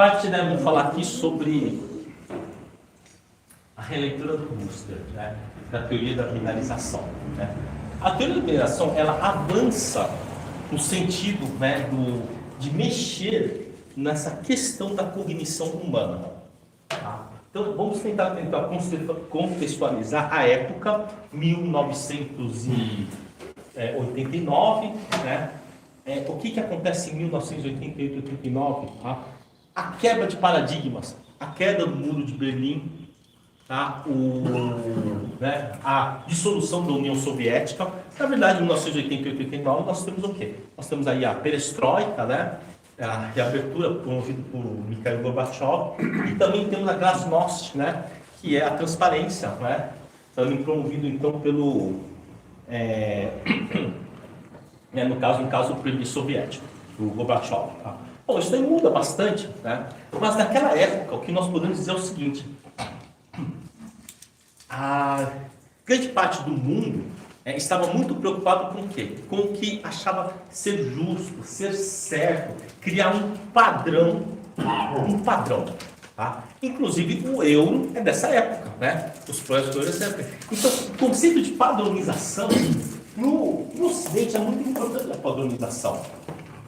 parte, né, vamos falar aqui sobre a releitura do Buster, né, da teoria da binarização. Né? A teoria da binarização, ela avança no sentido, né, de mexer nessa questão da cognição humana. Tá? Então, vamos tentar contextualizar a época, 1989, né? O que acontece em 1988, 89? Tá? A quebra de paradigmas, a queda do muro de Berlim, tá? Né? A dissolução da União Soviética. Na verdade, em 1988, 89, nós temos o quê? Nós temos aí a perestroika, né? A reabertura promovida por Mikhail Gorbachev, e também temos a glasnost, né? Que é a transparência, né? Também promovido então pelo no caso do presidente soviético, o Gorbachev. Tá? Bom, isso aí muda bastante, né? Mas naquela época, o que nós podemos dizer é o seguinte: a grande parte do mundo estava muito preocupado com o quê? Com o que achava ser justo, ser certo, criar um padrão, tá? Inclusive o euro é dessa época, né? Os projetos do euro é dessa época. Então, o conceito de padronização no Ocidente é muito importante, a padronização.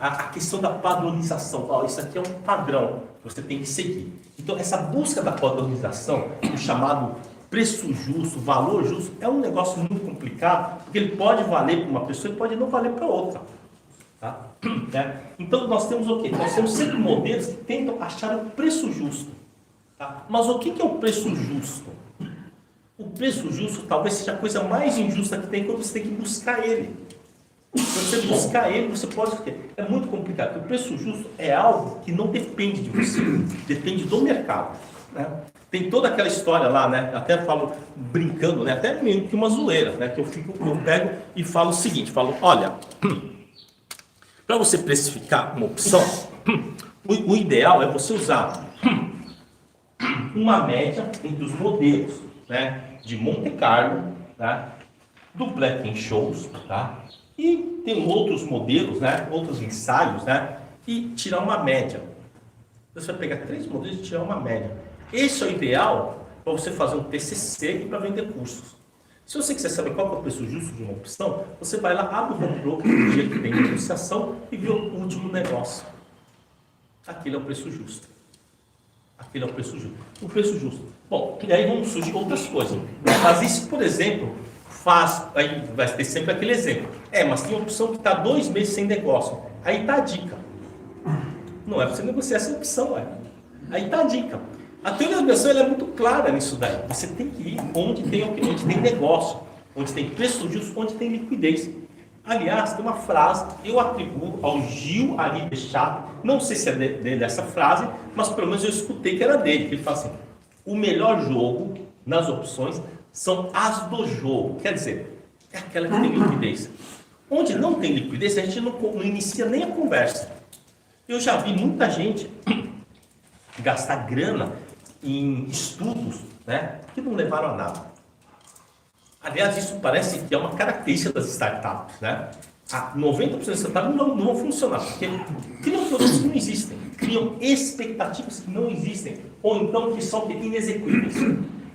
A questão da padronização, isso aqui é um padrão que você tem que seguir. Então, essa busca da padronização, o chamado preço justo, valor justo, é um negócio muito complicado, porque ele pode valer para uma pessoa e pode não valer para outra. Tá? Então, nós temos o quê? Nós temos sempre modelos que tentam achar o preço justo. Tá? Mas o que é o preço justo? O preço justo talvez seja a coisa mais injusta que tem, quando você tem que buscar ele. Quando você buscar ele, você pode... É muito complicado, porque o preço justo é algo que não depende de você, depende do mercado. Né? Tem toda aquela história lá, né? Até falo brincando, né? Até meio que uma zoeira, né? Que eu pego e falo o seguinte, olha, para você precificar uma opção, o ideal é você usar uma média entre os modelos, né? De Monte Carlo, tá? Do Black-Scholes, tá? E tem outros modelos, né? Outros ensaios, né? E tirar uma média. Você vai pegar 3 modelos e tirar uma média. Esse é o ideal para você fazer um TCC e para vender cursos. Se você quiser saber qual é o preço justo de uma opção, você vai lá, abre o home broker no dia que tem negociação e vê o último negócio. Aquele é o preço justo. Aquele é o preço justo. O preço justo. Bom, e aí vão surgir outras coisas. Mas isso, por exemplo, aí vai ter sempre aquele exemplo. Mas tem uma opção que está 2 meses sem negócio. Aí está a dica. Não é para você negociar essa opção, Aí está a dica. A teoria da negociação é muito clara nisso daí. Você tem que ir onde tem negócio, onde tem preço justo, onde tem liquidez. Aliás, tem uma frase que eu atribuo ao Gil Ari Bechat, não sei se é dele essa frase, mas pelo menos eu escutei que era dele, que ele fala assim: o melhor jogo nas opções são as do jogo, quer dizer, é aquela que tem liquidez. Onde não tem liquidez, a gente não inicia nem a conversa. Eu já vi muita gente gastar grana em estudos, né, que não levaram a nada. Aliás, isso parece que é uma característica das startups, né? 90% das startups não vão funcionar, porque criam produtos que não existem, criam expectativas que não existem, ou então que são inexequíveis,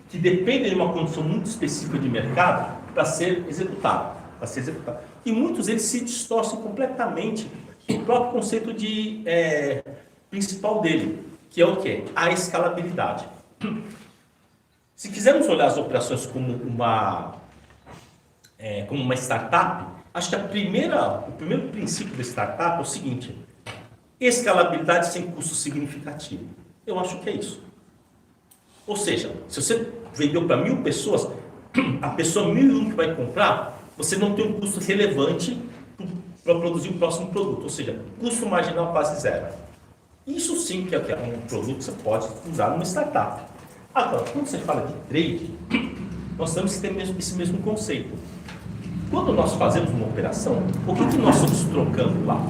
que dependem de uma condição muito específica de mercado para ser executado. E muitos deles se distorcem completamente do próprio conceito principal dele, que é o quê? A escalabilidade. Se quisermos olhar as operações como uma startup, acho que o primeiro princípio da startup é o seguinte: escalabilidade sem custo significativo. Eu acho que é isso. Ou seja, se você vendeu para 1.000 pessoas, a pessoa 1.001 que vai comprar, você não tem um custo relevante para produzir o próximo produto. Ou seja, custo marginal quase zero. Isso sim que é um produto que você pode usar numa startup. Agora, quando você fala de trade, nós temos que ter esse mesmo conceito. Quando nós fazemos uma operação, o que nós estamos trocando lá?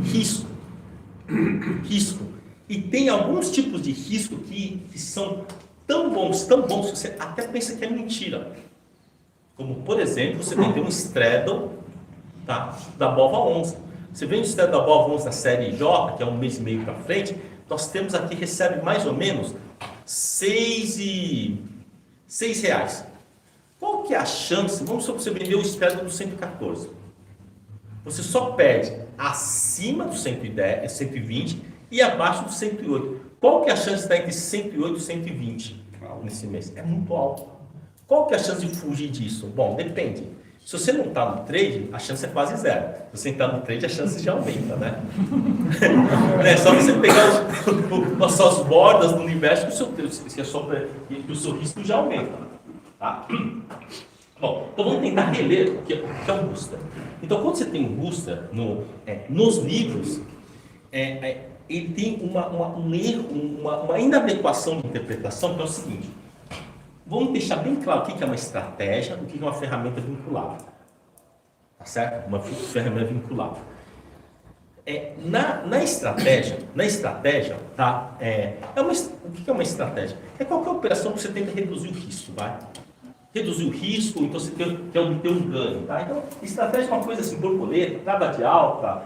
Risco. E tem alguns tipos de risco que são tão bons, que você até pensa que é mentira. Como, por exemplo, você vender um straddle, tá, da BOVA 11. Você vende o straddle da BOVA 11 da série J, que é 1 mês e meio para frente, nós temos aqui, recebe mais ou menos R$ 6. Qual que é a chance? Vamos supor que você vendeu o spread do 114. Você só perde acima do 110, 120 e abaixo do 108. Qual que é a chance de estar entre 108 e 120 nesse mês? É muito alto. Qual que é a chance de fugir disso? Bom, depende. Se você não está no trade, a chance é quase zero. Se você está no trade, a chance já aumenta, né? É só você pegar as suas bordas no universo que o seu risco já aumenta. Tá? Bom, então vamos tentar reler o que é um booster. Então, quando você tem um booster nos livros, ele tem um erro, uma inadequação de interpretação, que é o seguinte. Vamos deixar bem claro o que é uma estratégia, o que é uma ferramenta vinculada. Tá certo? Uma ferramenta vinculada. Na estratégia, tá? O que é uma estratégia? É qualquer operação que você tenta reduzir o risco, vai? Reduzir o risco, então você quer obter um ganho, tá? Então, estratégia é uma coisa assim, borboleta, trava de alta,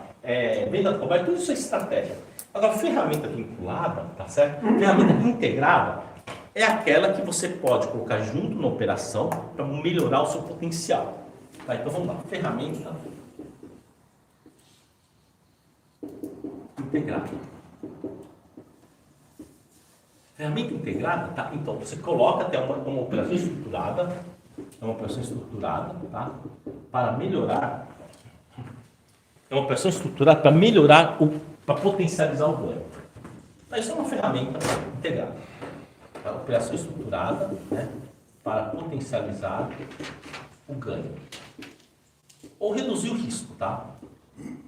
venda coberta, tudo isso é estratégia. Agora, ferramenta vinculada, tá certo? Ferramenta integrada é aquela que você pode colocar junto na operação para melhorar o seu potencial. Tá? Então, vamos lá. Ferramenta integrada. Ferramenta integrada, tá? Então, você coloca até uma operação estruturada, tá? Para melhorar. É uma operação estruturada para melhorar, para potencializar o ganho. Tá? Isso é uma ferramenta integrada. Tá? Operação estruturada, né? Para potencializar o ganho. Ou reduzir o risco, tá?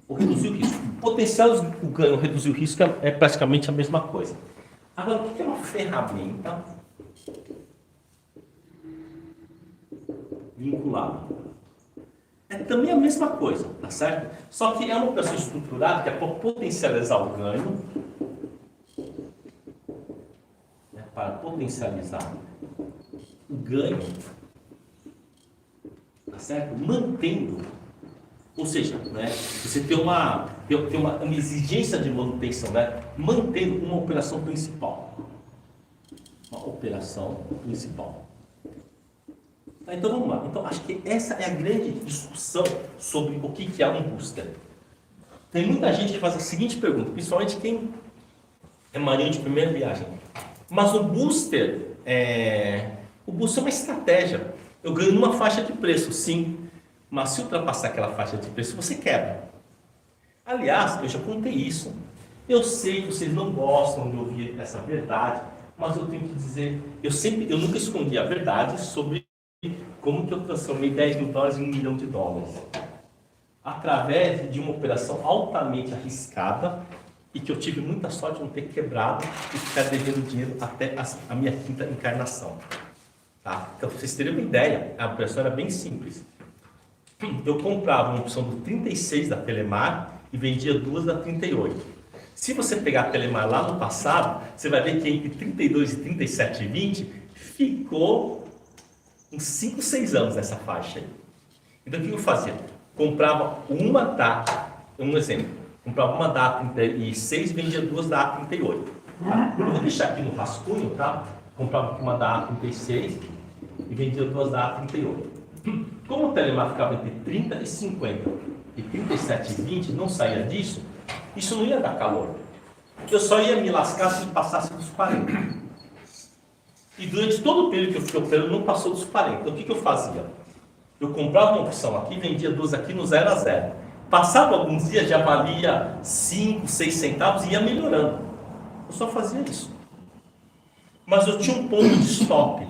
Ou reduzir o risco. Potencializar o ganho ou reduzir o risco é praticamente a mesma coisa. Agora, o que é uma ferramenta vinculada? É também a mesma coisa, tá certo? Só que é uma operação estruturada que é para potencializar o ganho, né, para potencializar o ganho, tá certo? Mantendo, ou seja, né, você tem uma exigência de manutenção, né, mantendo uma operação principal. Uma operação principal. Então vamos lá. Então acho que essa é a grande discussão sobre o que é um booster. Tem muita gente que faz a seguinte pergunta, principalmente quem é marinho de primeira viagem. Mas o booster é uma estratégia. Eu ganho numa faixa de preço, sim. Mas se ultrapassar aquela faixa de preço, você quebra. Aliás, eu já contei isso. Eu sei que vocês não gostam de ouvir essa verdade, mas eu tenho que dizer, eu nunca escondi a verdade sobre como que eu transformei $10.000 em $1 milhão. Através de uma operação altamente arriscada e que eu tive muita sorte de não ter quebrado e ficar devendo dinheiro até a minha quinta encarnação. Tá? Então, para vocês terem uma ideia, a operação era bem simples. Eu comprava uma opção do 36 da Telemar e vendia duas da 38. Se você pegar a Telemar lá no passado, você vai ver que entre 32 e 37,20 ficou uns 5, 6 anos nessa faixa aí. Então o que eu fazia? Comprava uma da, um exemplo, comprava uma da 36 e vendia duas da 38. Tá? Eu vou deixar aqui no rascunho, tá? Comprava uma da 36 e vendia duas da 38. Como o Telemar ficava entre 30 e 50 e 37 e 20, não saía disso, isso não ia dar calor. Eu só ia me lascar se passasse dos 40. E durante todo o período que eu fiquei operando, não passou dos 40. Então o que eu fazia? Eu comprava uma opção aqui, vendia duas aqui no 0 a 0. Passava alguns dias, já valia 5, 6 centavos e ia melhorando. Eu só fazia isso. Mas eu tinha um ponto de stop.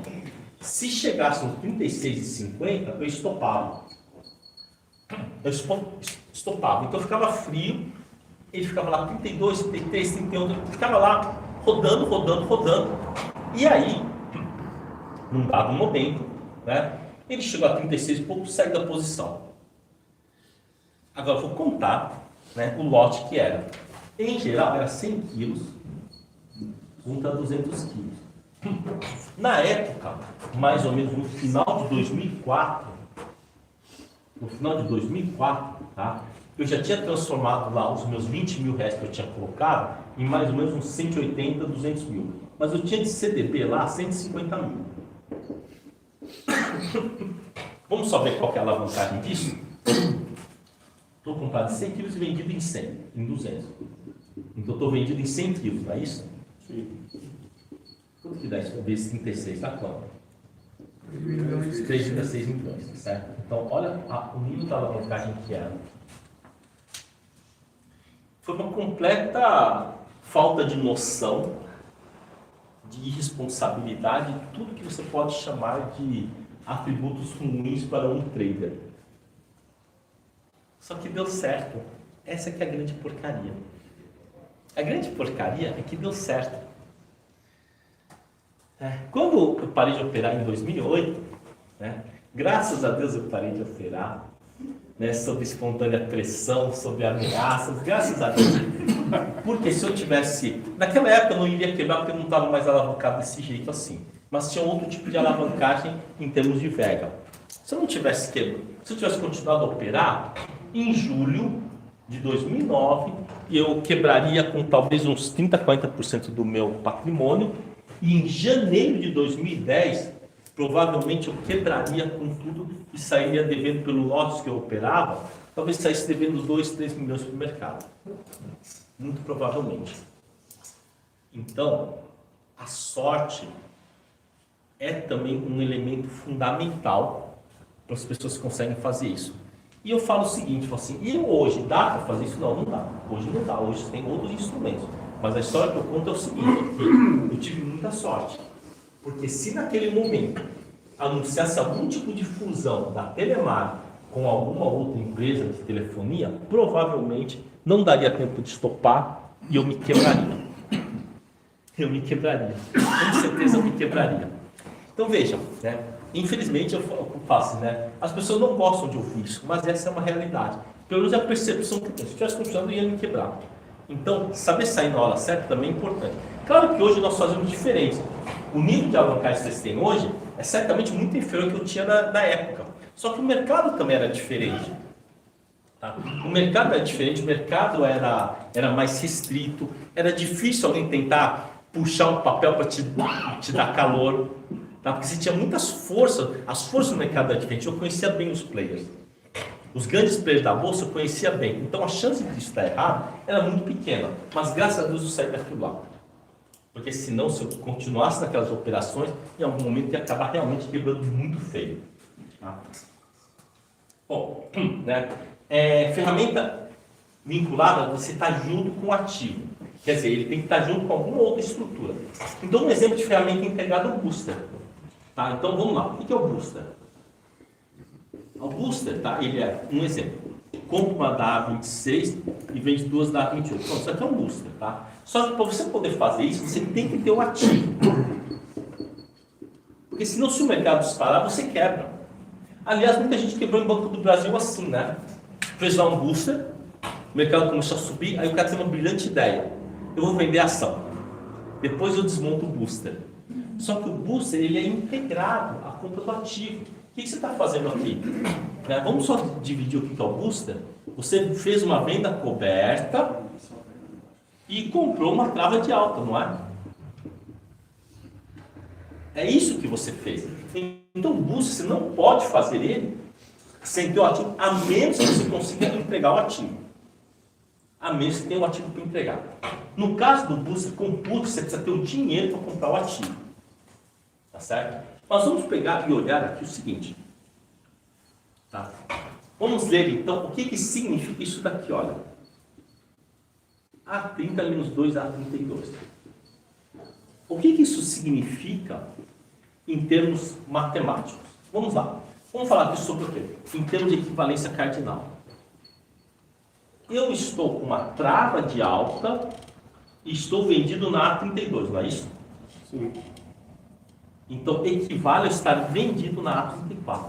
Se chegasse nos 36 e 50, eu estopava. Eu estopava. Então eu ficava frio, ele ficava lá 32, 33, 31, ficava lá rodando. E aí, num dado momento, né, ele chegou a 36 e pouco, saiu da posição. Agora eu vou contar, né, o lote que era. Em geral era 100 quilos, junto a 200 quilos. Na época, mais ou menos no final de 2004, tá, eu já tinha transformado lá os meus 20 mil reais que eu tinha colocado em mais ou menos uns 180, 200 mil. Mas eu tinha de CDB lá 150 mil. Vamos só ver qual que é a alavancagem disso? Estou comprado 100 quilos e vendido em 100, em 200. Então estou vendido em 100 quilos, não é isso? Quanto que dá isso? Vezes 36, dá quanto? 3,6 milhões, certo? Então olha o nível da alavancagem que era. Foi uma completa falta de noção, de irresponsabilidade, tudo que você pode chamar de atributos ruins para um trader. Só que deu certo. Essa que é a grande porcaria. A grande porcaria é que deu certo. Quando eu parei de operar em 2008, graças a Deus eu parei de operar, sob espontânea pressão, sob ameaças, graças a Deus. Porque se eu tivesse... Naquela época eu não iria quebrar porque eu não estava mais alavancado desse jeito assim. Mas tinha outro tipo de alavancagem em termos de Vega. Se eu não tivesse quebrado, se eu tivesse continuado a operar, em julho de 2009, eu quebraria com talvez uns 30%, 40% do meu patrimônio. E em janeiro de 2010, provavelmente eu quebraria com tudo e sairia devendo pelo lote que eu operava, talvez saísse devendo 2, 3 milhões para o mercado. Muito provavelmente. Então, a sorte é também um elemento fundamental para as pessoas que conseguem fazer isso. E eu falo o seguinte, assim, e hoje dá para fazer isso? Não, não dá. Hoje não dá, hoje tem outros instrumentos. Mas a história que eu conto é o seguinte, que eu tive muita sorte. Porque se naquele momento anunciasse algum tipo de fusão da Telemar com alguma outra empresa de telefonia, provavelmente não daria tempo de estopar e eu me quebraria. Eu me quebraria. Com certeza eu me quebraria. Então vejam, infelizmente eu faço, as pessoas não gostam de ouvir isso, mas essa é uma realidade. Pelo menos é a percepção que eu tenho. Se eu estivesse continuando, eu ia me quebrar. Então, saber sair na hora certa também é importante. Claro que hoje nós fazemos diferente. O nível de alavancagem que vocês têm hoje é certamente muito inferior ao que eu tinha na época. Só que o mercado também era diferente. Tá? O mercado era diferente, o mercado era mais restrito, era difícil alguém tentar puxar um papel para te dar calor. Tá? Porque você tinha muitas forças, as forças do mercado eram diferentes. Eu conhecia bem os players. Os grandes players da bolsa eu conhecia bem. Então a chance de isso estar errado era muito pequena. Mas graças a Deus eu saí daquilo lá. Porque senão, se eu continuasse naquelas operações, em algum momento ia acabar realmente quebrando muito feio. Tá? Bom, ferramenta vinculada, você está junto com o ativo. Quer dizer, ele tem que estar junto com alguma outra estrutura. Então, um exemplo de ferramenta integrada é o Booster. Tá? Então, vamos lá. O que é o Booster? O Booster, tá? Ele é um exemplo. Compra uma da A26 e vende duas da A28. Então, isso aqui é um Booster. Tá? Só que para você poder fazer isso, você tem que ter o ativo. Porque senão, se o mercado disparar, você quebra. Aliás, muita gente quebrou em Banco do Brasil assim, Fez lá um Booster, o mercado começou a subir, aí o cara tem uma brilhante ideia. Eu vou vender a ação. Depois eu desmonto o Booster. Só que o Booster, ele é integrado à compra do ativo. O que você está fazendo aqui? Vamos só dividir o que é o Booster. Você fez uma venda coberta e comprou uma trava de alta, não é? É isso que você fez. Então o Booster, você não pode fazer ele sem ter o ativo, a menos que você consiga entregar o ativo. A menos que tenha o ativo para entregar. No caso do Booster, com put, você precisa ter o dinheiro para comprar o ativo. Tá certo? Nós vamos pegar e olhar aqui o seguinte. Tá? Vamos ler então o que significa isso daqui, olha. A30 menos 2 A32. O que isso significa em termos matemáticos? Vamos lá. Vamos falar aqui sobre o quê? Em termos de equivalência cardinal. Eu estou com uma trava de alta e estou vendido na A32, não é isso? Sim. Então, equivale a estar vendido na A34.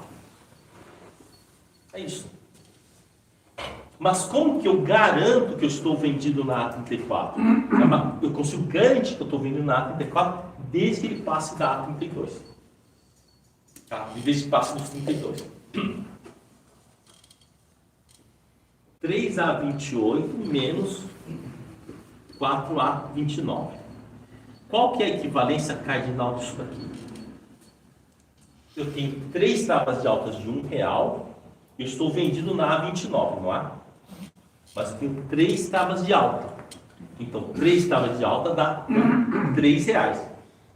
É isso. Mas como que eu garanto que eu estou vendido na A34? Eu consigo garantir que eu estou vendido na A34 desde que ele passe da A32. Tá? Desde que passe dos 32. 3A28 menos 4A29. Qual que é a equivalência cardinal disso daqui? Eu tenho 3 tábuas de altas de R$1, eu estou vendido na A29, não é? Mas eu tenho 3 tábuas de alta. Então, 3 tábuas de alta dá R$3.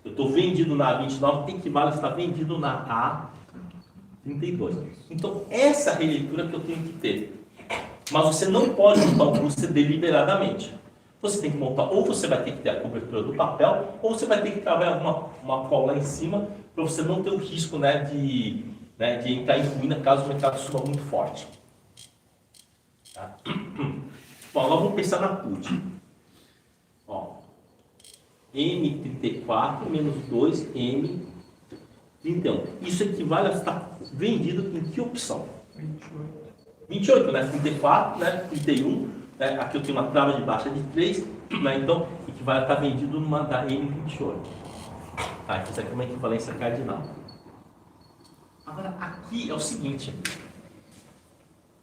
Eu estou vendido na A29, equivale a estar vendido na A32. Então, essa releitura que eu tenho que ter. Mas você não pode montar um booster deliberadamente. Você tem que montar, ou você vai ter que ter a cobertura do papel, ou você vai ter que trabalhar uma cola em cima, para você não ter o risco, né, de entrar em ruína caso o mercado suba muito forte. Tá? Bom, agora vamos pensar na put. Ó, M34 menos 2M31. Isso equivale a estar vendido em que opção? 28, né? 34, né? 31. Né? Aqui eu tenho uma trava de baixa de 3, né? Então equivale a estar vendido numa da M28. Tá, isso aqui é uma equivalência cardinal. Agora, aqui é o seguinte.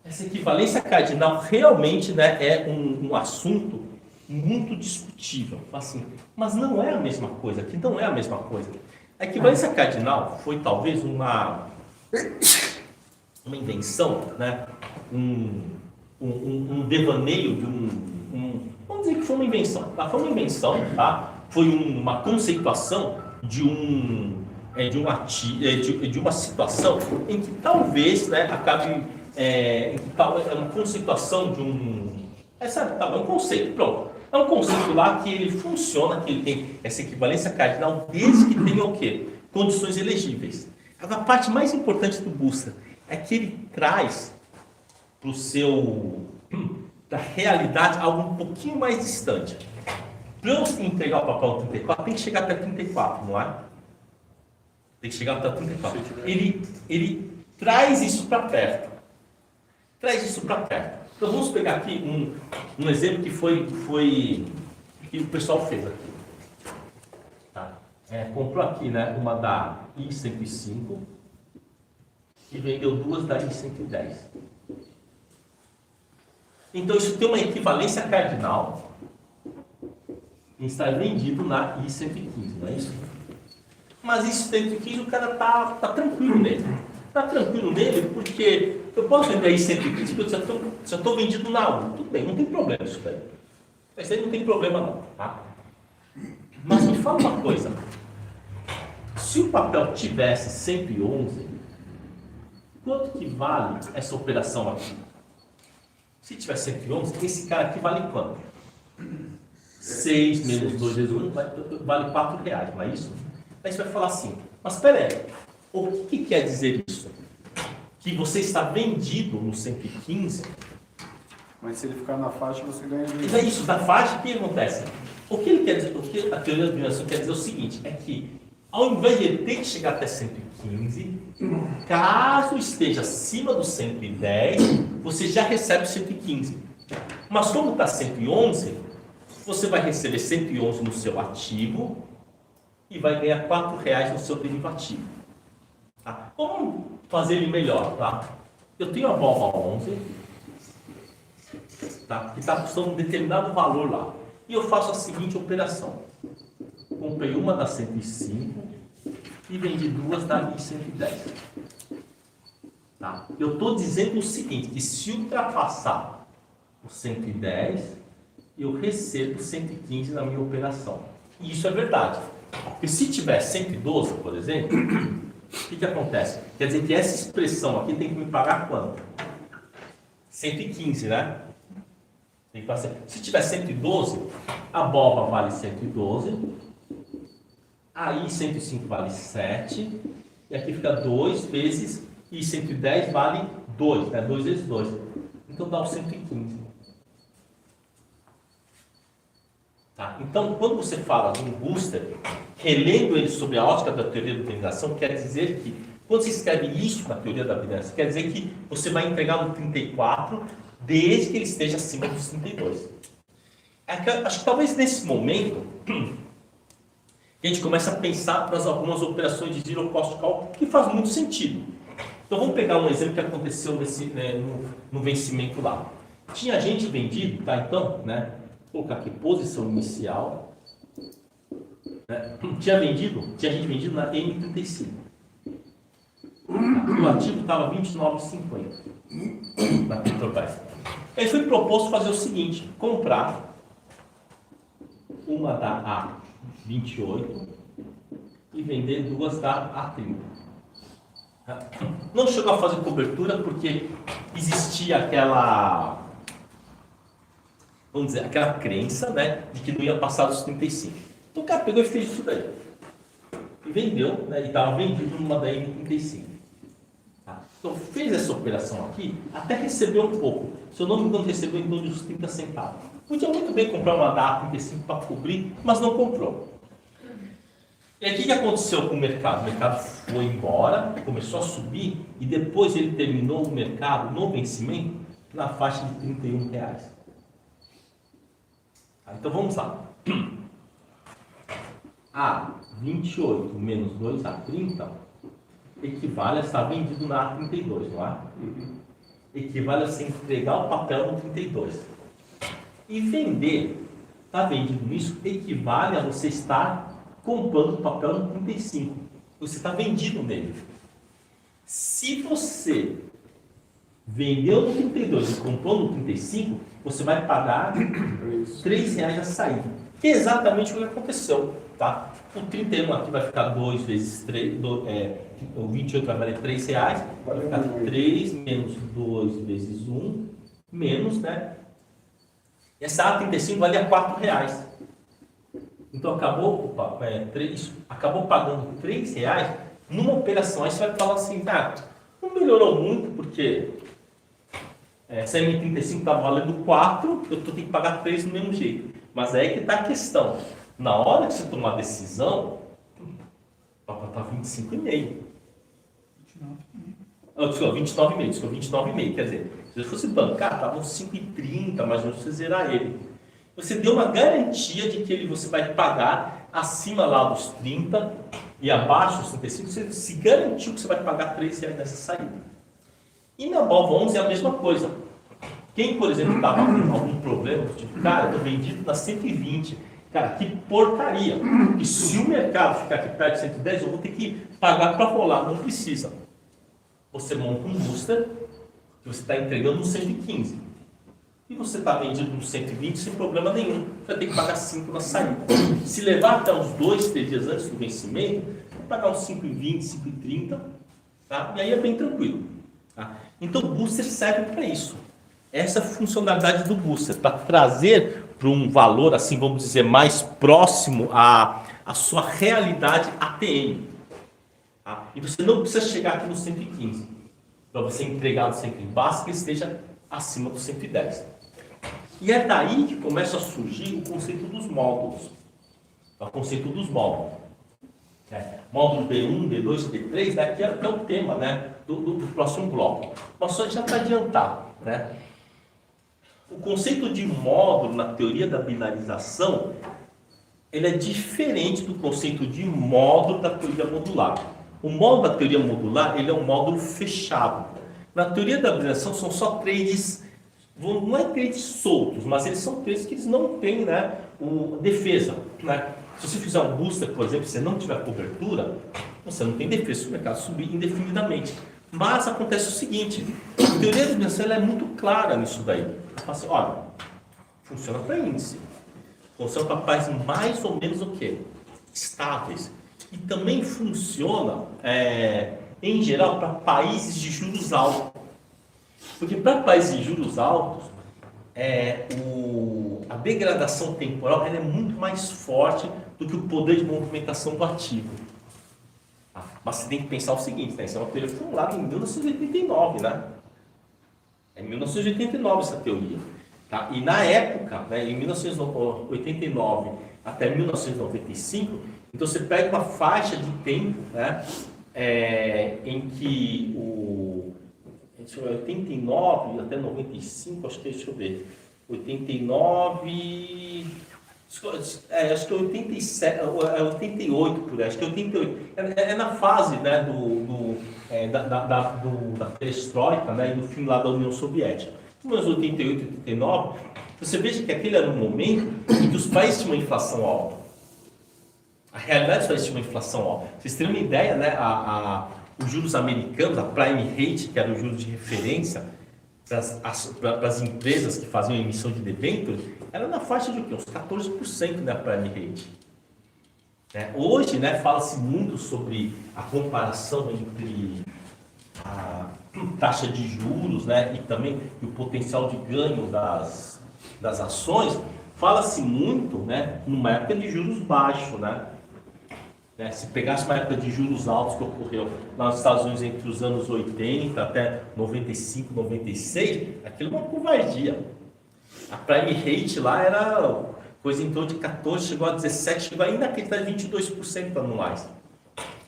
Essa equivalência cardinal realmente, né, é um assunto muito discutível. Assim, mas não é a mesma coisa. Aqui não é a mesma coisa. A equivalência cardinal foi talvez uma invenção, né? Um devaneio de vamos dizer que foi uma invenção, tá? Foi uma invenção, tá? Foi uma conceituação de uma situação em que talvez, né, acabe uma conceituação de é um conceito, pronto. É um conceito lá que ele funciona, que ele tem essa equivalência cardinal desde que tenha o quê? Condições elegíveis. A parte mais importante do booster é que ele traz para a realidade algo um pouquinho mais distante. Para eu entregar o papel no 34, tem que chegar até 34, não é? Tem que chegar até 34. Ele traz isso para perto. Traz isso para perto. Então vamos pegar aqui um exemplo que o pessoal fez aqui. Tá? Comprou aqui, né, uma da I105 e vendeu 2 da I110. Então isso tem uma equivalência cardinal em estar vendido na I115, não é isso? Mas I115 o cara tá tranquilo nele. Está tranquilo nele porque eu posso vender a I115 porque eu já estou vendido na U. Tudo bem, não tem problema isso daí. Isso aí não tem problema não, tá? Mas me fala uma coisa. Se o papel tivesse 111, quanto que vale essa operação aqui? Se tiver 111, esse cara aqui vale quanto? 6 menos 2 vezes 1 vale R$4, não é isso? Aí você vai falar assim, mas espera aí, o que quer dizer isso? Que você está vendido no 115? Mas se ele ficar na faixa, você ganha dinheiro. É isso, na faixa, o que acontece? O que ele quer dizer, o que a teoria da dimensão quer dizer é o seguinte, é que ao invés de ele ter que chegar até 115, caso esteja acima do 110, você já recebe 115. Mas como está 111, você vai receber 111 no seu ativo e vai ganhar R$4 no seu derivativo. Tá? Vamos fazer ele melhor, tá? Eu tenho a bomba 11, tá? Que está custando um determinado valor lá. E eu faço a seguinte operação. Comprei uma da 105 e vendi 2 da 110. Tá? Eu estou dizendo o seguinte, que se ultrapassar o 110, eu recebo 115 na minha operação. E isso é verdade. Porque se tiver 112, por exemplo, o que acontece? Quer dizer que essa expressão aqui tem que me pagar quanto? 115, né? Se tiver 112, a boba vale 112, aí 105 vale 7, e aqui fica 2 vezes, e 110 vale 2, né? 2 vezes 2. Então dá o 115. Tá? Então, quando você fala de um booster, relendo ele sobre a ótica da teoria da utilização, quer dizer que, quando você escreve isso na teoria da habilidade, quer dizer que você vai entregar no 34, desde que ele esteja acima dos 32. Acho que talvez nesse momento, a gente começa a pensar para algumas operações de zero cost call, que faz muito sentido. Então, vamos pegar um exemplo que aconteceu no vencimento lá. Tinha gente vendido, tá? Então, né? Vou colocar aqui posição inicial. Né? Tinha gente vendido na M35. O ativo estava 29,50 na Petrobras. Aí foi proposto fazer o seguinte: comprar uma da A28 e vender duas da A30. Não chegou a fazer cobertura porque existia aquela, vamos dizer, aquela crença, né, de que não ia passar dos 35. Então o cara pegou e fez isso daí. E vendeu, né, e estava vendido numa da M35. Então fez essa operação aqui, até recebeu um pouco. Se eu não me engano, recebeu em torno de uns 30 centavos. Podia muito bem comprar uma da A35 para cobrir, mas não comprou. E aí o que aconteceu com o mercado? O mercado foi embora, começou a subir e depois ele terminou o mercado no vencimento na faixa de R$31. Então vamos lá. A28 menos 2A30 equivale a estar vendido na A32, não é? Equivale a você entregar o papel no 32. E vender, está vendido nisso, equivale a você estar comprando o papel no 35. Você está vendido nele. Se você vendeu no 32 e comprou no 35, você vai pagar R$3 a saída. Que é exatamente o que aconteceu. Tá? O 31 aqui vai ficar 2 vezes 3, o 28 vai valer R$3, vai ficar 3 menos 2 vezes 1, menos, né? E essa A35 valia R$4. Então acabou pagando R$3 numa operação. Aí você vai falar assim, não melhorou muito, porque essa M35 está valendo 4, eu tenho que pagar 3 do mesmo jeito. Mas aí que está a questão. Na hora que você tomar a decisão, está 25,5. 29,5. Quer dizer, se eu fosse bancar, estava uns 5,30, mas não precisa zerar ele. Você deu uma garantia de que você vai pagar acima lá dos 30 e abaixo dos 35, você se garantiu que você vai pagar R$3 nessa saída. E na BOV 11 é a mesma coisa. Quem, por exemplo, estava com algum problema, tipo, cara, eu estou vendido na 120, cara, que porcaria. E se o mercado ficar aqui perto de 110, eu vou ter que pagar para rolar. Não precisa. Você monta um booster que você está entregando no 115. E você está vendido no 120 sem problema nenhum. Você vai ter que pagar 5 na saída. Se levar até uns 2, 3 dias antes do vencimento, vai pagar uns 5,20, 5,30, tá? E aí é bem tranquilo. Tá? Então o booster serve para isso. Essa é a funcionalidade do booster, para trazer para um valor, assim, vamos dizer, mais próximo à sua realidade ATM. Tá? E você não precisa chegar aqui no 115, para você entregar no 115, basta que esteja acima do 110. E é daí que começa a surgir o conceito dos módulos. O conceito dos módulos. Módulo B1, B2, B3, né, que é o tema, né, do próximo bloco. Mas só já para adiantar, né? O conceito de módulo na teoria da binarização, ele é diferente do conceito de módulo da teoria modular. O módulo da teoria modular, ele é um módulo fechado. Na teoria da binarização são só trades, não é trades soltos, mas eles são trades que eles não têm, né, defesa, né? Se você fizer um booster, por exemplo, se você não tiver cobertura, você não tem defesa se o mercado subir indefinidamente. Mas acontece o seguinte, a teoria da binarização ela é muito clara nisso daí. Ela fala assim, olha, funciona para índice, funciona para países mais ou menos o quê? Estáveis. E também funciona, em geral, para países de juros altos. Porque para países de juros altos, a degradação temporal ela é muito mais forte do que o poder de movimentação do ativo. Mas você tem que pensar o seguinte, né? Isso é uma teoria formulada em 1989, né? É 1989 essa teoria. Tá? E na época, né, em 1989 até 1995, então você pega uma faixa de tempo, né, em que 89 até 95, acho que deixa eu ver, 89, acho que é 87, 88 por aí, acho que é 88, é na fase, né, da perestroika, né, e do fim lá da União Soviética. nos 88, 89, você veja que aquele era um momento em que os países tinham uma inflação alta. A realidade dos países tinha uma inflação alta. Vocês terem uma ideia, né? Os juros americanos, a prime rate, que era o juros de referência para as empresas que faziam emissão de debêntures, era na faixa de o quê? Uns 14% da prime rate. Hoje, né, fala-se muito sobre a comparação entre a taxa de juros, né, e também o potencial de ganho das ações. Fala-se muito, né, numa época de juros baixos, né? Se pegasse uma época de juros altos que ocorreu lá nos Estados Unidos entre os anos 80 até 95, 96, aquilo é uma covardia. A prime rate lá era coisa em torno de 14, chegou a 17, chegou ainda a 22% anuais.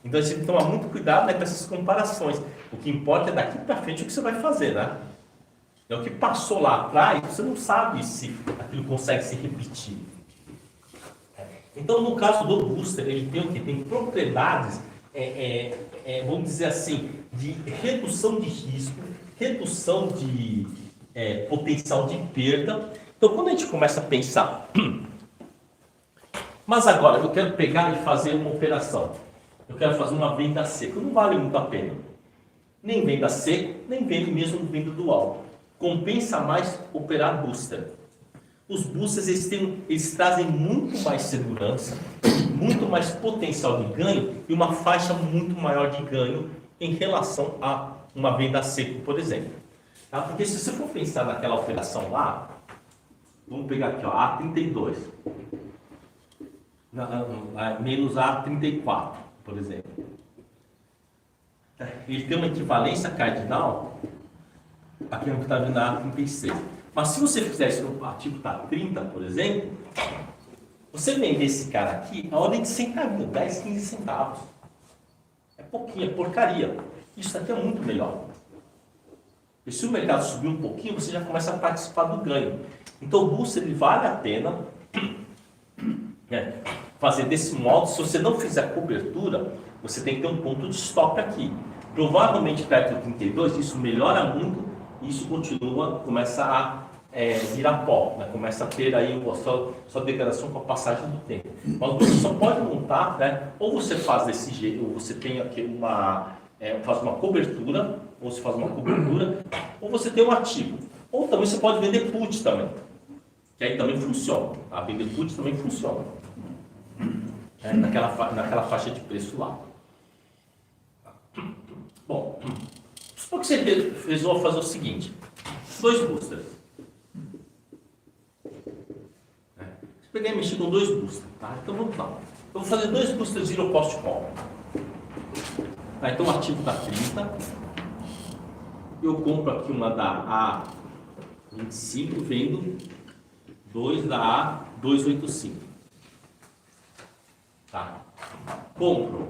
Então a gente tem que tomar muito cuidado, né, com essas comparações. O que importa é daqui para frente o que você vai fazer, né? É o que passou lá atrás, você não sabe se aquilo consegue se repetir. Então, no caso do booster, ele tem o quê? Tem propriedades, vamos dizer assim, de redução de risco, redução de potencial de perda. Então, quando a gente começa a pensar, mas agora eu quero pegar e fazer uma operação, eu quero fazer uma venda seca, não vale muito a pena. Nem venda seca, nem mesmo venda dual. Compensa mais operar booster. Os boosters eles trazem muito mais segurança, muito mais potencial de ganho e uma faixa muito maior de ganho em relação a uma venda seca, por exemplo. Tá? Porque se você for pensar naquela operação lá, vamos pegar aqui, ó, A32, menos A34, por exemplo. Ele tem uma equivalência cardinal, aqui não está vendo a A36. Mas se você fizesse o ativo está 30, por exemplo, você vender esse cara aqui a ordem de centavinho, 10, 15 centavos. É pouquinho, é porcaria. Isso aqui é muito melhor. E se o mercado subir um pouquinho, você já começa a participar do ganho. Então o booster ele vale a pena fazer desse modo. Se você não fizer cobertura, você tem que ter um ponto de stop aqui. Provavelmente perto do 32, isso melhora muito. Isso começa a virar pó, né? Começa a ter aí sua degradação com a passagem do tempo. Mas você só pode montar, né? Ou você faz desse jeito, ou você tem aqui faz uma cobertura, ou você faz uma cobertura, ou você tem um ativo. Ou também você pode vender put também, que aí também funciona. A vender put também funciona. Naquela faixa de preço lá. Bom, supor que você resolva fazer o seguinte: 2 boosters. Você pegar e mexer com 2 boosters, tá? Então vamos lá. Eu vou fazer 2 boosters zero cost call. Tá? Então o ativo está 30. Eu compro aqui uma da A25, vendo 2 da A285. Tá? Compro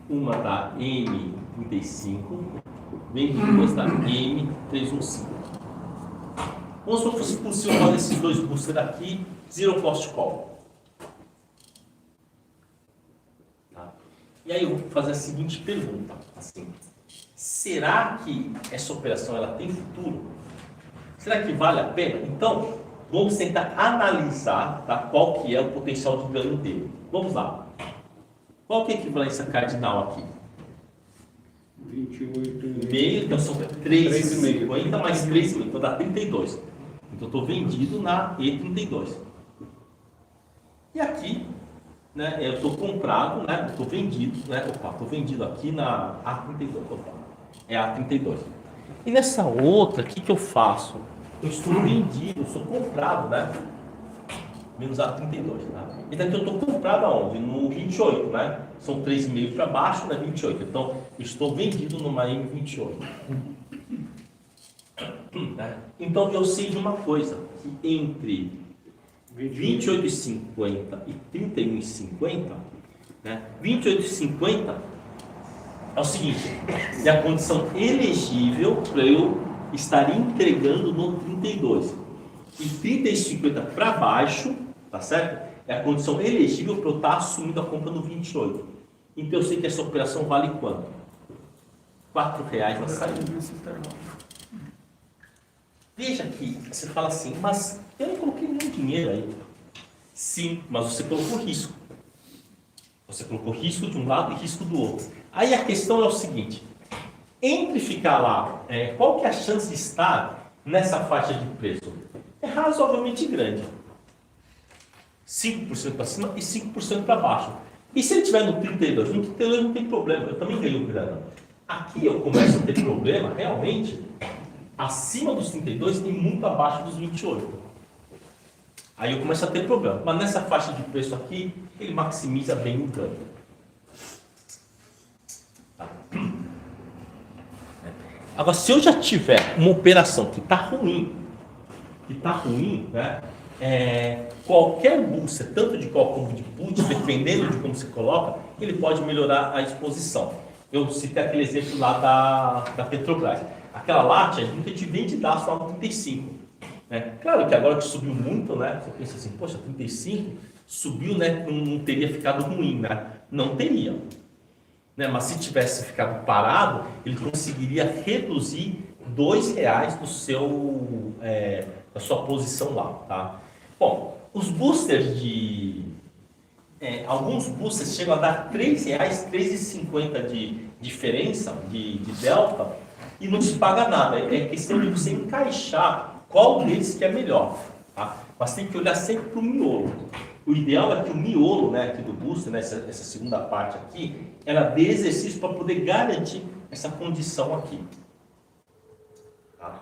uma da M35, vendo 2 da M315. Vamos supor que fosse possível fazer esses 2 boosters aqui, zero cost call. Tá? E aí eu vou fazer a seguinte pergunta, assim: será que essa operação ela tem futuro? Será que vale a pena? Então, vamos tentar analisar, tá, qual que é o potencial de ganho dele. Vamos lá. Qual que é a equivalência cardinal aqui? 28,5, então são 3,50 mais 3,50, então dá 32. Então eu estou vendido na E32. E aqui, né, eu estou comprado, né, estou vendido, né, estou vendido aqui na A32, é A32. E nessa outra, o que eu faço? Eu estou vendido, eu sou comprado, né, menos A32, tá? E daqui eu estou comprado aonde? No 28, né? São 3,5 para baixo, né, 28. Então, eu estou vendido numa M28. Então, eu sei de uma coisa, que entre 28,50 e 31,50, né, 28,50 é o seguinte: é a condição elegível para eu estar entregando no 32. E 30,50 para baixo, tá certo? É a condição elegível para eu estar assumindo a compra no 28. Então eu sei que essa operação vale quanto? R$4 na saída. Veja que você fala assim, mas eu não coloquei nenhum dinheiro aí. Sim, mas você colocou risco. Você colocou risco de um lado e risco do outro. Aí a questão é o seguinte, entre ficar lá, qual que é a chance de estar nessa faixa de preço? É razoavelmente grande. 5% para cima e 5% para baixo. E se ele estiver no 32? No 32 não tem problema, eu também ganho grana. Aqui eu começo a ter problema, realmente, acima dos 32 e muito abaixo dos 28. Aí eu começo a ter problema. Mas nessa faixa de preço aqui, ele maximiza bem o ganho. Tá. Agora, se eu já tiver uma operação que está ruim, né? Qualquer booster, tanto de call como de put, dependendo de como se coloca, ele pode melhorar a exposição. Eu citei aquele exemplo lá da Petrobras. Aquela late, a gente vende dados lá no 35. Né? Claro que agora que subiu muito, né? Você pensa assim, poxa, 35 subiu, né? Não teria ficado ruim, né? Não teria. Né? Mas se tivesse ficado parado, ele conseguiria reduzir R$2 da sua posição lá, tá? Bom, os boosters alguns boosters chegam a dar R$3, R$3,50 de diferença de delta e não te paga nada. É questão de você encaixar qual deles que é melhor, tá? Mas tem que olhar sempre para o miolo. O ideal é que o miolo, né, aqui do booster, né, essa segunda parte aqui, ela dê exercício para poder garantir essa condição aqui. Tá?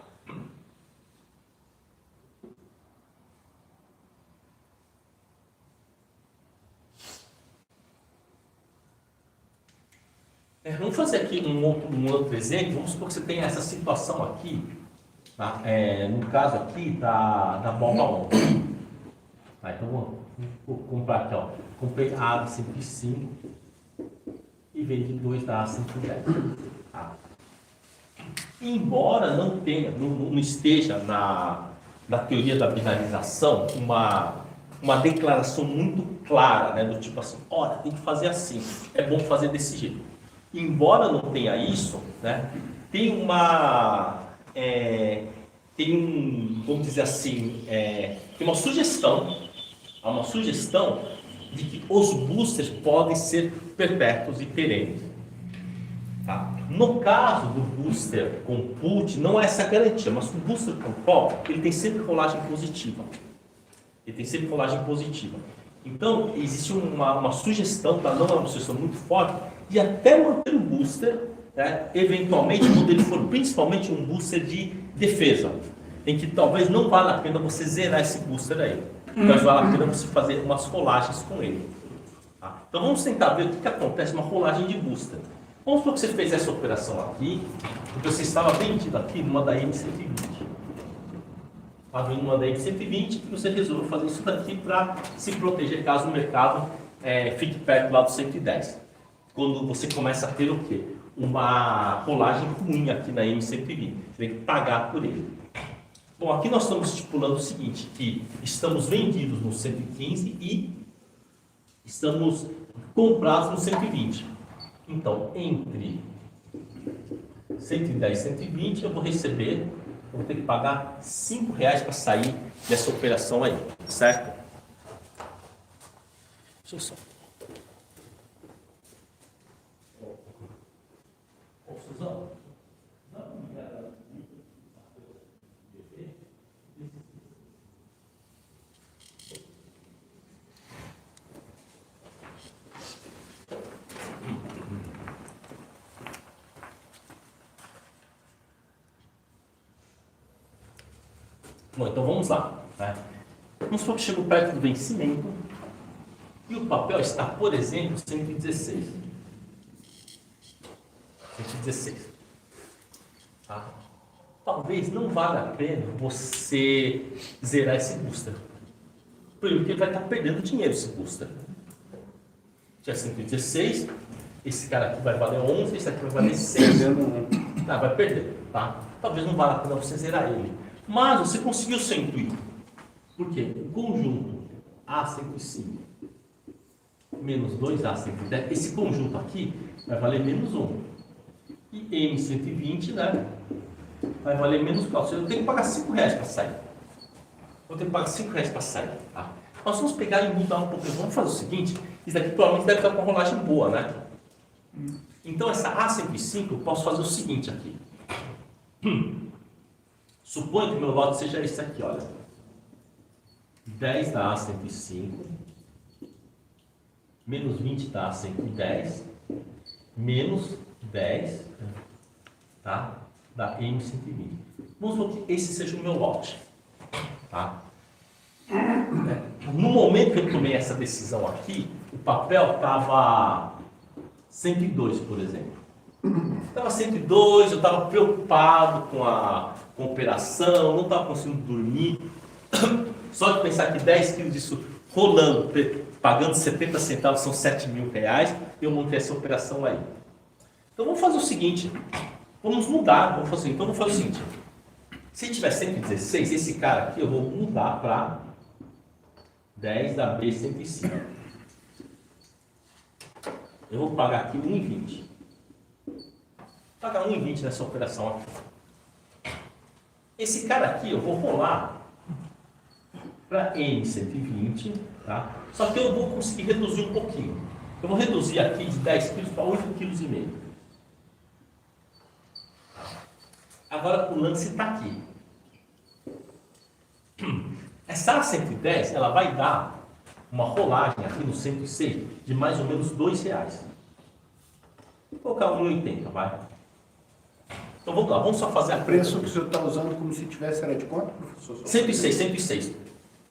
Vamos fazer aqui um outro exemplo. Vamos supor que você tenha essa situação aqui, tá? No caso aqui da bomba 1. Tá, então vou comprar aqui, ó. Comprei a A 105 e vendi 2 da A 110. Tá? Embora não tenha, não esteja na teoria da binarização uma declaração muito clara, né, do tipo assim, olha, tem que fazer assim, é bom fazer desse jeito. Embora não tenha isso, né, vamos dizer assim, tem uma sugestão de que os boosters podem ser perpétuos e perenes. Tá? No caso do booster com put, não é essa garantia, mas o booster com call, ele tem sempre rolagem positiva. Então, existe uma sugestão, tá? Não é uma sugestão muito forte, de até manter o booster, né? Eventualmente, quando ele for principalmente um booster de defesa, em que talvez não valha a pena você zerar esse booster aí, mas vale a pena você fazer umas rolagens com ele. Tá? Então, vamos tentar ver o que acontece numa rolagem de booster. Vamos supor que você fez essa operação aqui, porque você estava vendido aqui numa da M120. Estava em uma da M120 e você resolveu fazer isso daqui para se proteger caso o mercado fique perto lá do 110. Quando você começa a ter o quê? Uma rolagem ruim aqui na M120. Você tem que pagar por ele. Bom, aqui nós estamos estipulando o seguinte, que estamos vendidos no 115 e estamos comprados no 120. Então, entre 110 e 120, eu vou ter que pagar R$5 para sair dessa operação aí, certo? Deixa eu só. Suzano. Bom, então vamos lá. Né? Vamos supor que chegou perto do vencimento e o papel está, por exemplo, 116. 116. Tá? Talvez não valha a pena você zerar esse booster. Primeiro que ele vai estar perdendo dinheiro esse booster. Tinha 116, esse cara aqui vai valer 11, esse aqui vai valer 6. Vai perder, tá? Talvez não valha a pena você zerar ele. Mas você conseguiu seu intuito. Por quê? O conjunto A105 menos 2A110, esse conjunto aqui vai valer menos 1. E M120, né, vai valer menos que o alto. Eu tenho que pagar R$5 para sair. Eu tenho que pagar R$5 para sair. Tá? Nós vamos pegar e mudar um pouco. Vamos fazer o seguinte, isso daqui provavelmente deve estar com uma rolagem boa, né? Então essa A105 eu posso fazer o seguinte aqui. Suponho que meu lote seja esse aqui, olha. 10 da A105, menos 20 da A110, menos 10, tá? Da M120. Vamos supor que esse seja o meu lote. Tá? No momento que eu tomei essa decisão aqui, o papel estava 102, por exemplo. Estava 102, eu estava preocupado com a operação, não estava conseguindo dormir. Só de pensar que 10 quilos disso rolando, pagando 70 centavos, são R$7.000, eu montei essa operação aí. Então vamos fazer o seguinte, vamos mudar, vamos fazer, então vamos fazer o seguinte. Se tiver 116, esse cara aqui eu vou mudar para 10 da B105. Eu vou pagar aqui 1,20. Vou pagar 1,20 nessa operação aqui. Esse cara aqui eu vou rolar para M120, tá? Só que eu vou conseguir reduzir um pouquinho. Eu vou reduzir aqui de 10 quilos para 8,5 kg. Agora o lance está aqui. Essa A110, ela vai dar uma rolagem aqui no 106 de mais ou menos R$2. Vou colocar 1,80, vai. Então vamos lá, vamos só fazer a O preço que o senhor está usando como se tivesse era de quanto, professor? 116.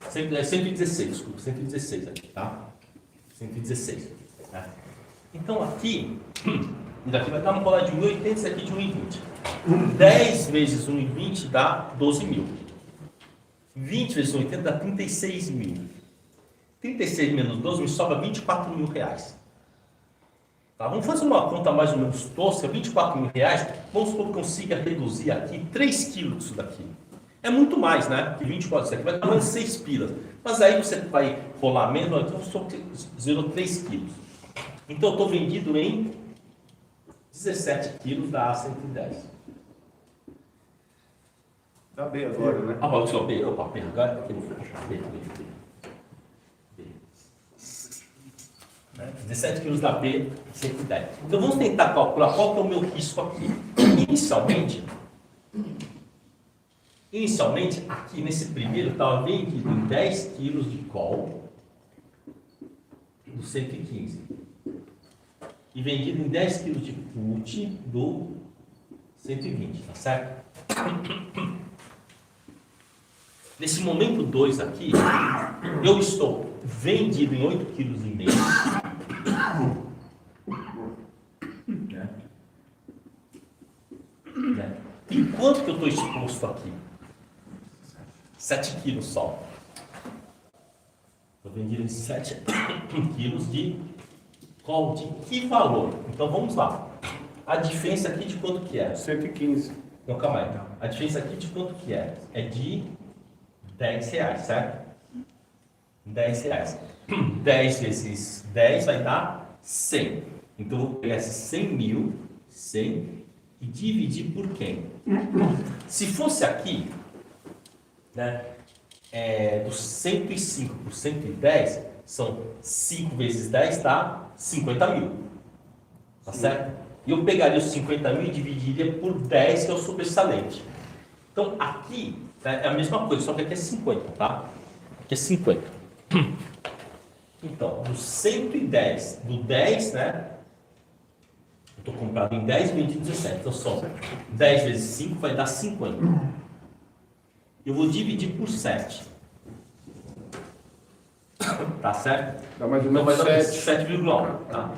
116, desculpa, 116 aqui, tá? 116. Né? Então aqui, daqui vai dar uma rolagem de 1,80, isso aqui de 1,20. 10 vezes 1,20 dá 12.000. 20 vezes 1,80 dá 36.000. 36 menos 12 me sobra R$24.000. Tá? Vamos fazer uma conta mais ou menos tosca, R$24.000. Vamos supor que eu consiga reduzir aqui 3 quilos disso daqui. É muito mais, né? Que 24, isso aqui vai dar mais 6 pilas. Mas aí você vai rolar menos, então eu só zerou 3 quilos. Então eu estou vendido em 17 quilos da A110. Dá B agora, né? Ah, pode ser o B. Opa, B agora. Aqui no B. 17 quilos da B, 110. Então vamos tentar calcular qual que é o meu risco aqui. Inicialmente, aqui nesse primeiro, estava vendido em 10 quilos de call do 115. E vendido em 10 quilos de put do 120, tá certo? Nesse momento 2 aqui, eu estou vendido em 8,5 kg. E quanto que eu estou exposto aqui? 7 quilos só. Estou vendido em 7 quilos de call de que valor? Então vamos lá. A diferença aqui de quanto que é? 115. Não, calma aí. A diferença aqui de quanto que é? É de R$10, certo? R$10. 10 vezes 10 vai dar 100. Então eu vou pegar esses 100.000, 100, e dividir por quem? Se fosse aqui, né, dos 105 por 110, são 5 vezes 10 dá 50.000. Tá certo? E eu pegaria os 50.000 e dividiria por 10, que é o sobressalente. Então aqui, né, é a mesma coisa, só que aqui é 50, tá? Aqui é 50. Então, do 110, do 10, né? Eu estou comprado em 10 vendido em 17. Então, só 10 vezes 5 vai dar 50. Eu vou dividir por 7. Tá certo? Dá mais ou Então, menos vai dar 7. 7,1. Tá?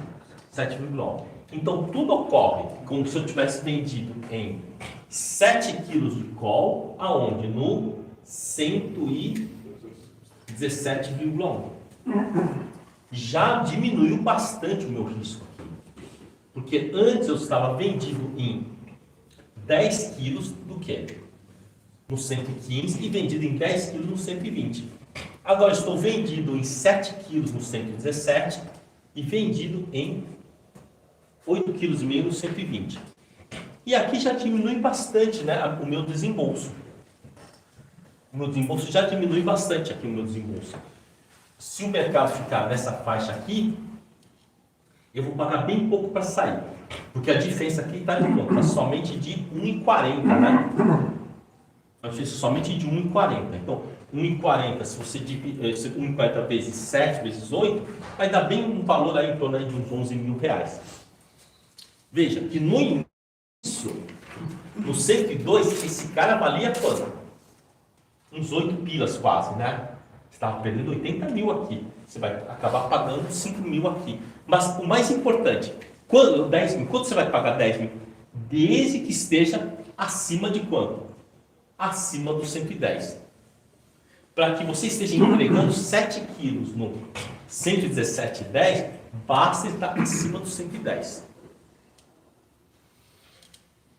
7,1. Então, tudo ocorre como se eu tivesse vendido em 7 quilos de call, aonde? No 117,1. Já diminuiu bastante o meu risco aqui. Porque antes eu estava vendido em 10 quilos do que? No 115 e vendido em 10 quilos no 120. Agora estou vendido em 7 quilos no 117 e vendido em 8,5 kg no 120. E aqui já diminui bastante, né, o meu desembolso. O meu desembolso já diminui bastante aqui o meu desembolso. Se o mercado ficar nessa faixa aqui, eu vou pagar bem pouco para sair. Porque a diferença aqui está de quanto? Tá somente de 1,40, né? A diferença somente de 1,40. Então, 1,40, se você dividir 1,40 vezes 7, vezes 8, vai dar bem um valor aí em torno de uns 11 mil reais. Veja que no início, no 102, esse cara valia quanto? Uns 8 pilas quase, né? Você estava perdendo 80 mil aqui. Você vai acabar pagando 5 mil aqui. Mas o mais importante, quando 10 mil, quanto você vai pagar 10 mil? Desde que esteja acima de quanto? Acima dos 110. Para que você esteja entregando 7 quilos no 117,10, basta estar acima dos 110.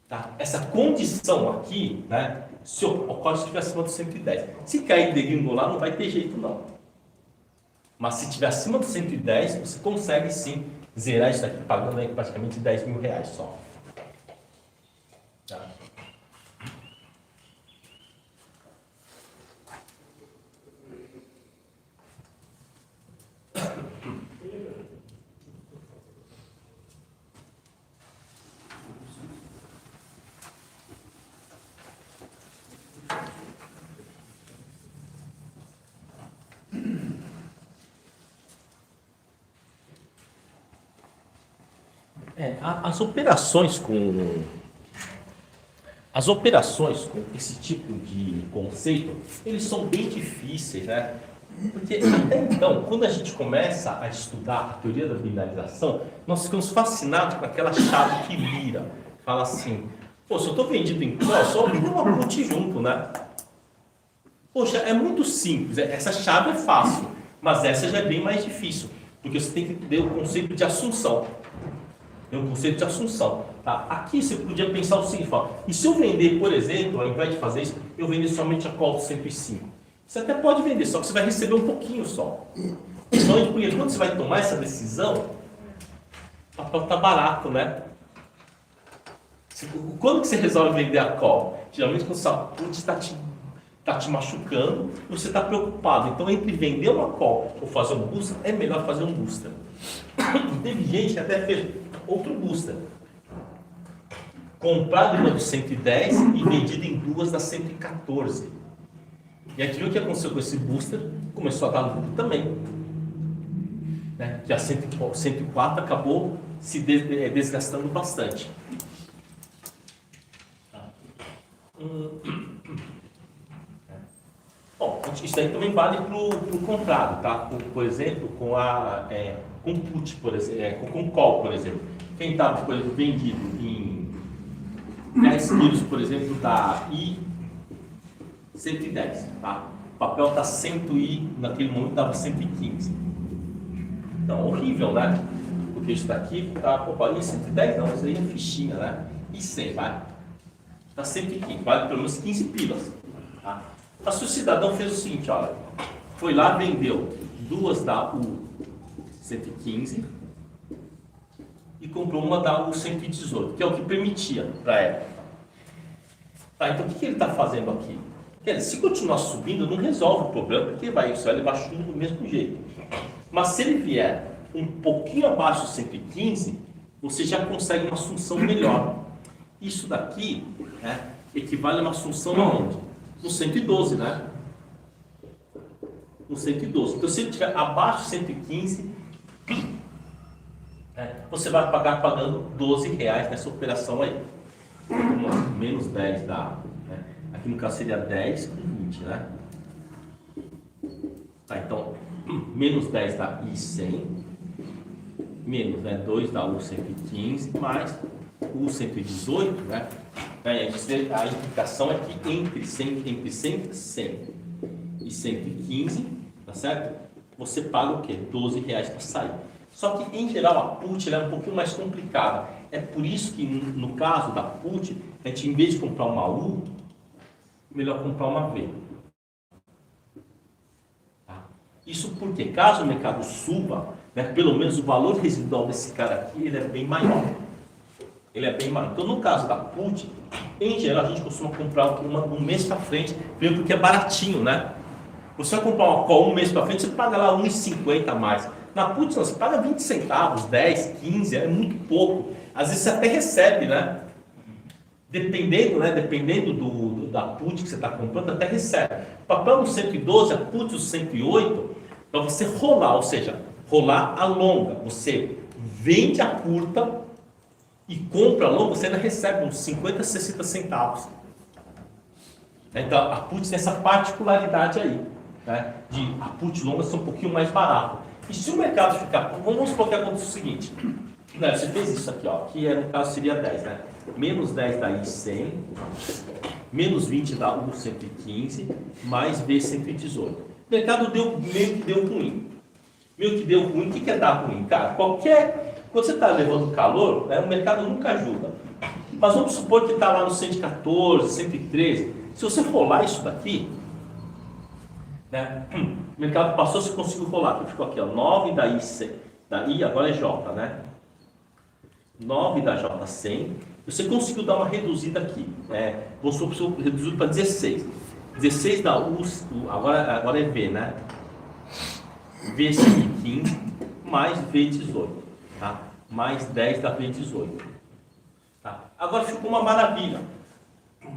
Tá? Essa condição aqui, né, se ocorre se estiver acima dos 110. Se cair degringolar, não vai ter jeito não. Mas se estiver acima dos 110, você consegue sim zerar isso aqui, pagando aí praticamente 10 mil reais só. Tá? As operações com esse tipo de conceito, eles são bem difíceis, né? Porque até então, quando a gente começa a estudar a teoria da binarização, nós ficamos fascinados com aquela chave que vira. Fala assim, pô, se eu estou vendido em call, só vendo uma put junto, né? Poxa, é muito simples, essa chave é fácil, mas essa já é bem mais difícil, porque você tem que ter o conceito de assunção. Tem um conceito de assunção. Tá? Aqui você podia pensar o seguinte, e se eu vender, por exemplo, ao invés de fazer isso, eu vender somente a call 105? Você até pode vender, só que você vai receber um pouquinho só. Então, porque quando você vai tomar essa decisão, o papel está barato, né? Quando que você resolve vender a call? Geralmente quando sua put está te machucando, você está preocupado. Então, entre vender uma call ou fazer um booster, é melhor fazer um booster. Teve gente que até fez outro booster. Comprado uma do 110 e vendido em duas da 114. E aí viu o que aconteceu com esse booster? Começou a dar lucro também. Né? Que a 104 acabou se desgastando bastante. Bom, isso aí também vale para o comprado, tá? Por exemplo, com put, por exemplo, com call, por exemplo. Quem estava, por exemplo, vendido em 10 quilos, por exemplo, da I110, tá? O papel está 100 naquele momento estava 115. Então, horrível, né? Porque isso daqui está, em 110 não, isso aí é fichinha, né? E 100, vai? Está 115, vale pelo menos 15 pilas, tá? Mas se o cidadão fez o seguinte, olha, foi lá, vendeu duas da U115 e comprou uma da U118, que é o que permitia para a época. Tá, então o que ele está fazendo aqui? Se continuar subindo, não resolve o problema, porque você vai levar chumbo do mesmo jeito. Mas se ele vier um pouquinho abaixo do 115, você já consegue uma assunção melhor. Isso daqui, né, equivale a uma assunção aonde? No 112, né? No 112. Então, se ele estiver abaixo de 115, você vai pagar pagando R$12 nessa operação aí. Menos 10 dá. Né? Aqui no caso seria 10 com 20, né? Tá, então, menos 10 dá I100, menos 2 dá U115, mais U118, né? A implicação é que entre 100 e 115, tá certo? Você paga o quê? R$12 para sair. Só que, em geral, a put é um pouquinho mais complicada. É por isso que, no caso da put, a gente, em vez de comprar uma U, melhor comprar uma V. Tá? Isso porque, caso o mercado suba, né, pelo menos o valor residual desse cara aqui ele é bem maior. ele é bem maior. Então, no caso da put, em geral, a gente costuma comprar um mês para frente, primeiro porque é baratinho, né? Você vai comprar uma call um mês para frente, você paga lá R$ 1,50 a mais. Na put, você paga 20 centavos, 10, 15, é muito pouco. Às vezes você até recebe, né? Dependendo, né? Dependendo da put que você está comprando, até recebe. Papel no 112, a put no 108, para você rolar, ou seja, rolar a longa. Você vende a curta e compra a longa, você ainda recebe uns 50, 60 centavos. Então, a put tem essa particularidade aí, né? De a put longa ser um pouquinho mais barato. E se o mercado ficar... Vamos supor que acontece o seguinte. Né, você fez isso aqui, ó. Que no caso seria 10, né? Menos 10 dá I100, menos 20 dá U115, mais B118. O mercado meio que deu ruim. Meio que deu ruim. O que é dar ruim? Cara, quando você está levando calor, né, o mercado nunca ajuda. Mas vamos supor que está lá no 114, 113. Se você rolar isso daqui, né, o mercado passou, você conseguiu rolar. Ficou aqui, ó, 9 da I, agora é J, né? 9 da J100. Você conseguiu dar uma reduzida aqui. Vamos supor que reduziu para 16. 16 da U, agora é V, né? V115 mais V18. Tá? Mais 10 da V18. Tá? Agora ficou uma maravilha.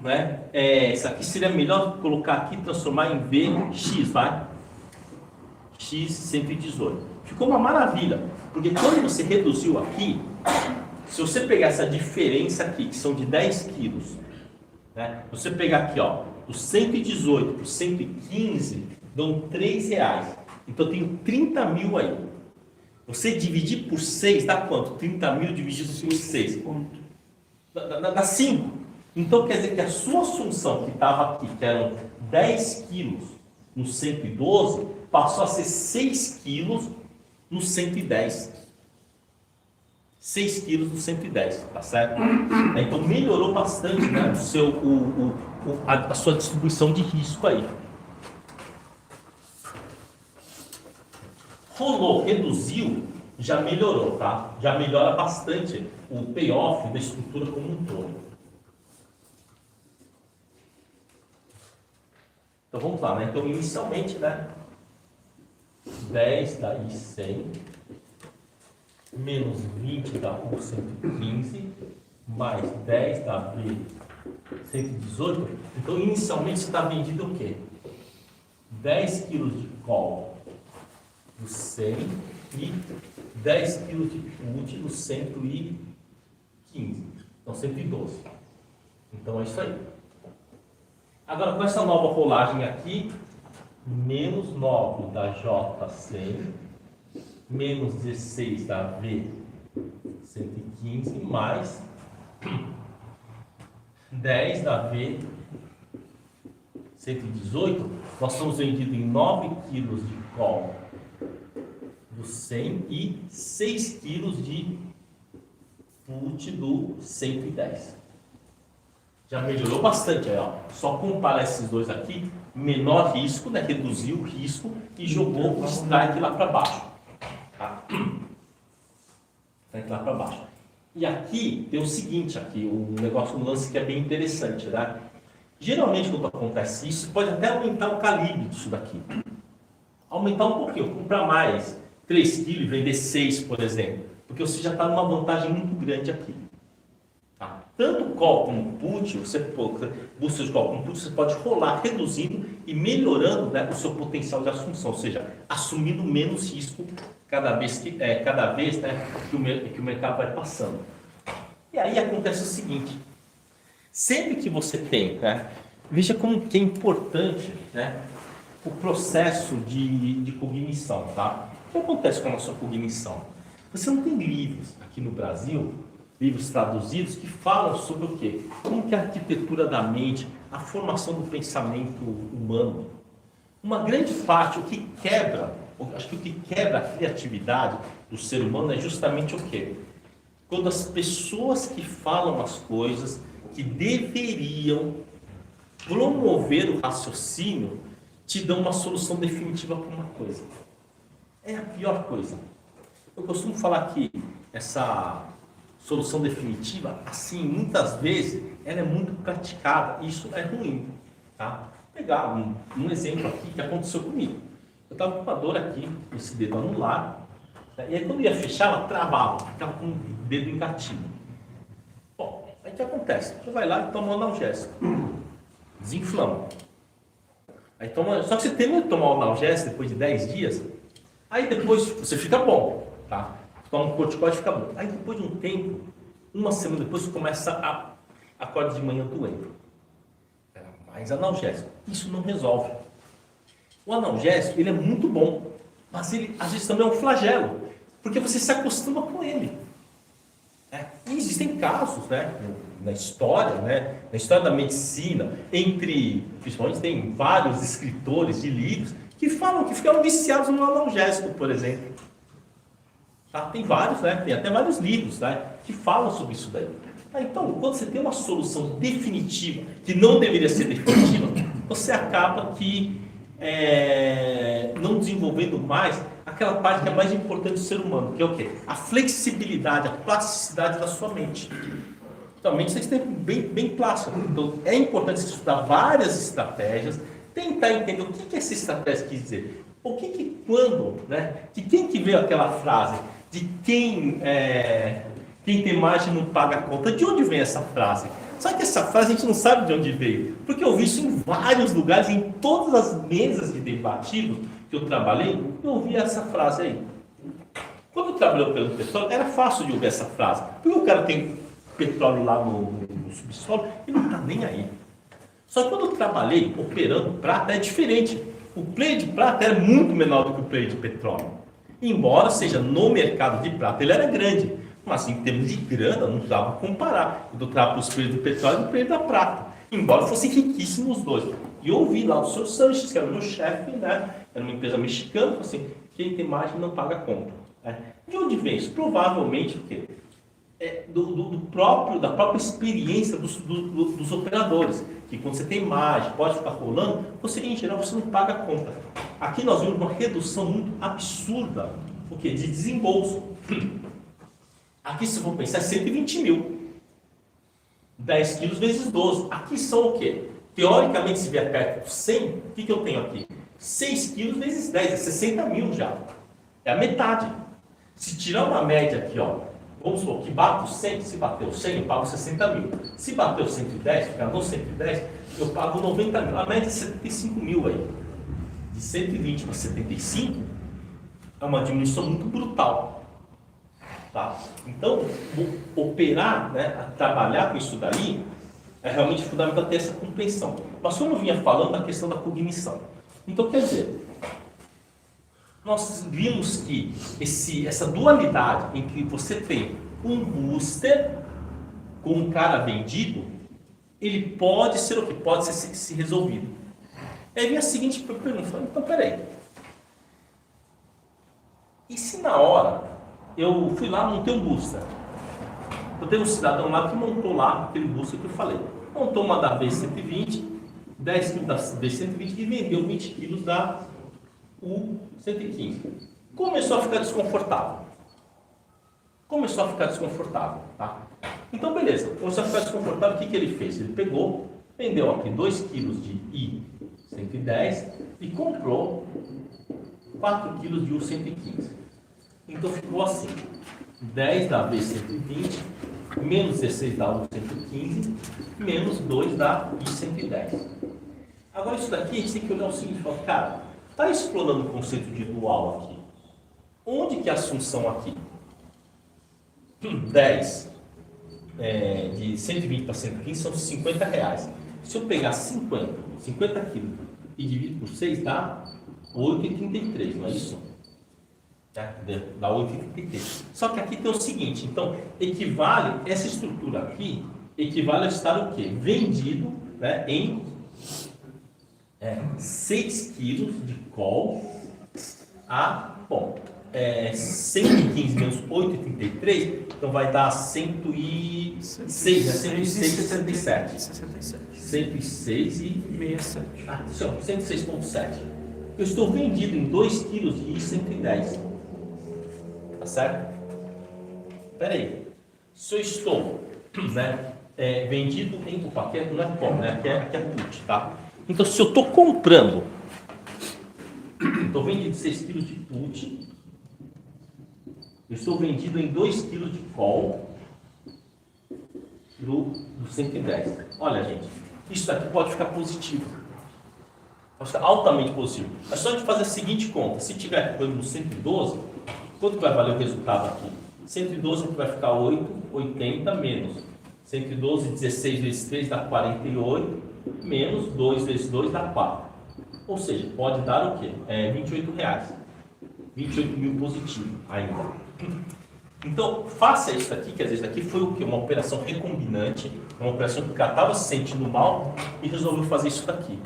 Né? Isso aqui seria melhor colocar aqui e transformar em VX, vai? X 118. Ficou uma maravilha. Porque quando você reduziu aqui, se você pegar essa diferença aqui, que são de 10 quilos, né? Você pegar aqui, ó, do 118 para o 115, dão R$3. Então, eu tenho 30 mil aí. Você dividir por 6, dá quanto? 30 mil dividido por 6. Dá 5. Então, quer dizer que a sua assunção que estava aqui, que eram 10 quilos no 112, passou a ser 6 quilos no 110. 6 quilos no 110, tá certo? Então melhorou bastante, né, a sua distribuição de risco aí. Rolou, reduziu, já melhorou, tá? Já melhora bastante o payoff da estrutura como um todo. Então vamos lá, né? Então inicialmente, né, 10 da I100 menos 20 da U115, mais 10 da B118. Então, inicialmente, você está vendido o quê? 10 kg de call do 100 e 10 kg de put do 115. Então, 112. Então, é isso aí. Agora, com essa nova rolagem aqui, menos 9 da J100, menos 16 da V115, mais 10 da V118, nós estamos vendidos em 9 kg de call do 100 e 6 kg de put do 110. Já melhorou bastante aí, ó. Só comparar esses dois aqui, menor risco, né? Reduziu o risco e jogou o strike lá para baixo. Tá? Lá para baixo. E aqui tem o seguinte, aqui, um negócio, um lance que é bem interessante, né? Geralmente quando acontece isso, pode até aumentar o calibre disso daqui. Aumentar um pouquinho, comprar mais 3 kg e vender 6, por exemplo. Porque você já está numa vantagem muito grande aqui. Tá? Tanto call como put, você busca de call como put, você pode rolar reduzindo e melhorando, né, o seu potencial de assunção, ou seja, assumindo menos risco cada vez, né, que o mercado vai passando. E aí acontece o seguinte, sempre que você tem, né, veja como que é importante, né, o processo de cognição, tá? O que acontece com a nossa cognição? Você não tem livros aqui no Brasil, livros traduzidos, que falam sobre o quê? Como que é a arquitetura da mente, a formação do pensamento humano. Uma grande parte, acho que o que quebra a criatividade do ser humano é justamente o quê? Quando as pessoas que falam as coisas, que deveriam promover o raciocínio, te dão uma solução definitiva para uma coisa. É a pior coisa. Eu costumo falar que solução definitiva, assim, muitas vezes, ela é muito praticada. Isso é ruim, tá? Vou pegar um exemplo aqui que aconteceu comigo. Eu estava com uma dor aqui, esse dedo anular, né? E aí quando ia fechar, ela travava, ficava com o dedo engatido. Bom, aí o que acontece? Você vai lá e toma um analgésico, desinflama. Aí toma, só que você termina de tomar o analgésico depois de 10 dias, aí depois você fica bom, tá? Toma um corticoide e fica bom. Aí depois de um tempo, uma semana depois, você começa a acordar de manhã doendo. Mais analgésico. Isso não resolve. O analgésico, ele é muito bom, mas ele às vezes também é um flagelo, porque você se acostuma com ele. E existem casos, né, na história da medicina, principalmente tem vários escritores de livros que falam que ficaram viciados no analgésico, por exemplo. Tá? Tem vários, né, tem até vários livros, né, que falam sobre isso daí. Então, quando você tem uma solução definitiva, que não deveria ser definitiva, você acaba não desenvolvendo mais aquela parte que é mais importante do ser humano, que é o quê? A flexibilidade, a plasticidade da sua mente. Então, a mente tem que ser bem plástica. Então, é importante você estudar várias estratégias, tentar entender o que essa estratégia quis dizer. Quando, né? De quem que veio aquela frase? De quem tem margem não paga a conta? De onde vem essa frase? Só que essa frase a gente não sabe de onde veio, porque eu vi isso em vários lugares, em todas as mesas de debatidos que eu trabalhei, eu ouvi essa frase aí. Quando eu trabalhei pelo petróleo, era fácil de ouvir essa frase, porque o cara tem petróleo lá no subsolo e não está nem aí. Só que quando eu trabalhei operando prata, é diferente. O player de prata era muito menor do que o player de petróleo. Embora seja no mercado de prata, ele era grande. Mas em termos de grana, não dava para comparar. Eu trava para os preços do petróleo e o preço da prata. Embora fossem riquíssimos os dois. E eu ouvi lá o Sr. Sanches, que era o meu chefe, né? Era uma empresa mexicana, assim, quem tem margem não paga conta. Né? De onde vem isso? Provavelmente o quê? Da própria experiência dos operadores. Que quando você tem margem, pode ficar rolando, você em geral você não paga a conta. Aqui nós vimos uma redução muito absurda, o quê? De desembolso. Aqui, se for pensar, é 120 mil. 10 quilos vezes 12. Aqui são o quê? Teoricamente, se vier perto de 100, o que eu tenho aqui? 6 quilos vezes 10, é 60 mil já. É a metade. Se tirar uma média aqui, ó, vamos supor que bate o 100, se bateu 100, eu pago 60 mil. Se bateu 110, ficar no 110, eu pago 90 mil. A média é 75 mil aí. De 120 para 75, é uma diminuição muito brutal. Tá? Então, operar, né, trabalhar com isso daí, é realmente fundamental ter essa compreensão. Mas como eu vinha falando da questão da cognição. Então, quer dizer, nós vimos que essa dualidade em que você tem um booster com um cara vendido, ele pode ser o que? Pode ser resolvido. Aí vem a seguinte pergunta, então peraí. E se na hora eu fui lá, montei um booster. Eu tenho um cidadão lá que montou lá aquele booster que eu falei. Montou uma da B120, 10 kg da B120 e vendeu 20 kg da U115. Começou a ficar desconfortável. Tá? Então, beleza. Começou a ficar desconfortável, o que ele fez? Ele pegou, vendeu aqui 2 kg de I110 e comprou 4 kg de U115. Então ficou assim, 10 da B120, menos 16 da U115, menos 2 da I110. Agora isso daqui a gente tem que olhar o seguinte, falar, cara, está explorando o conceito de dual aqui. Onde que é a função aqui? 10 de 120 para 115 são 50 reais. Se eu pegar 50 quilos e dividir por 6 dá 8,33, não é isso? Dá 8,33. Só que aqui tem o seguinte, então, essa estrutura aqui, equivale a estar o quê? Vendido, né, em 6 quilos de coal a, 115 menos 8,33, então vai dar 106, né, 106,67. 106,67. 106,7. Eu estou vendido em 2 quilos de I110. Tá certo? Espera aí. se eu estou, né, vendido em... Opa, aqui não é call, né? Aqui é put, tá? Então, se eu estou comprando, estou vendendo 6 kg de put, eu estou vendido em 2 kg de call do 110. Olha, gente, isso daqui pode ficar positivo. Pode ficar altamente positivo. É só a gente fazer a seguinte conta. Se tiver, por exemplo, no 112, quanto vai valer o resultado aqui? 112 aqui vai ficar 8, 80 menos. 112, 16 vezes 3 dá 48, menos 2 vezes 2 dá 4. Ou seja, pode dar o quê? R$28. 28 mil positivo ainda. Então, faça isso aqui, que às vezes aqui foi o quê? Uma operação recombinante, uma operação que o cara estava se sentindo mal e resolveu fazer isso daqui.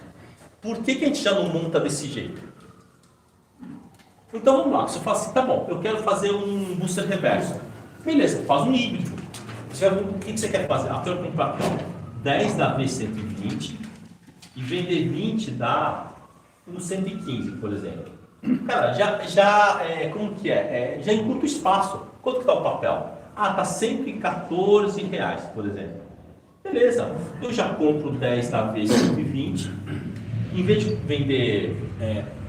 Por que a gente já não monta desse jeito? Então vamos lá, você fala assim, tá bom, eu quero fazer um booster reverso. Beleza, faz um híbrido. O que você quer fazer? Eu quero comprar 10 da V120 e vender 20 da 115, por exemplo. Cara, como que é? Já encurta o espaço. Quanto que está o papel? Ah, está R$114, por exemplo. Beleza, eu já compro 10 da V120. Em vez de vender